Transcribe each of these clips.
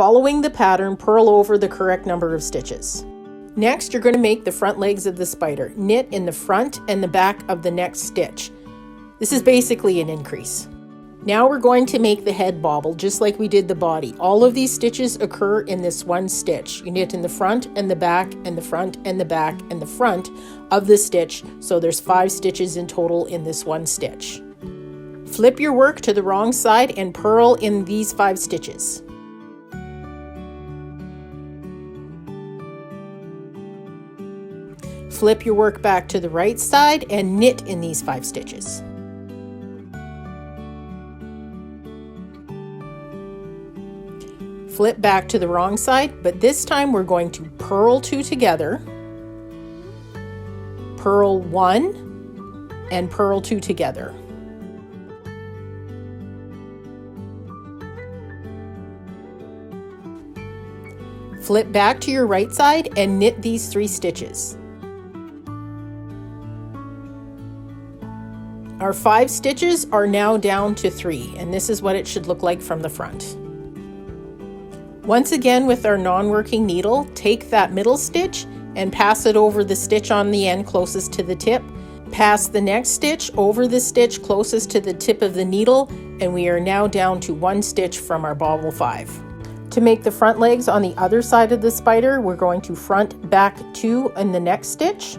Following the pattern, purl over the correct number of stitches. Next, you're going to make the front legs of the spider. Knit in the front and the back of the next stitch. This is basically an increase. Now we're going to make the head bobble just like we did the body. All of these stitches occur in this one stitch. You knit in the front and the back and the front and the back and the front of the stitch, so there's 5 stitches in total in this one stitch. Flip your work to the wrong side and purl in these 5 stitches. Flip your work back to the right side and knit in these 5 stitches. Flip back to the wrong side, but this time we're going to purl 2 together, purl 1, and purl 2 together. Flip back to your right side and knit these 3 stitches. Our 5 stitches are now down to 3, and this is what it should look like from the front. Once again, with our non-working needle, take that middle stitch and pass it over the stitch on the end closest to the tip. Pass the next stitch over the stitch closest to the tip of the needle, and we are now down to 1 stitch from our bobble 5. To make the front legs on the other side of the spider, we're going to front, back 2 in the next stitch.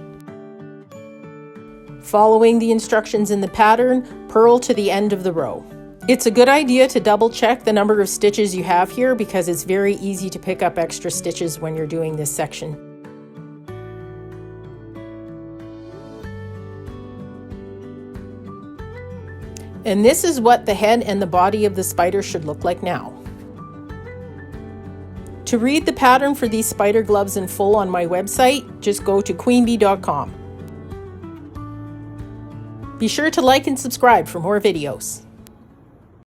Following the instructions in the pattern, purl to the end of the row. It's a good idea to double check the number of stitches you have here because it's very easy to pick up extra stitches when you're doing this section. And this is what the head and the body of the spider should look like now. To read the pattern for these spider gloves in full on my website, just go to queenbee.com. Be sure to like and subscribe for more videos.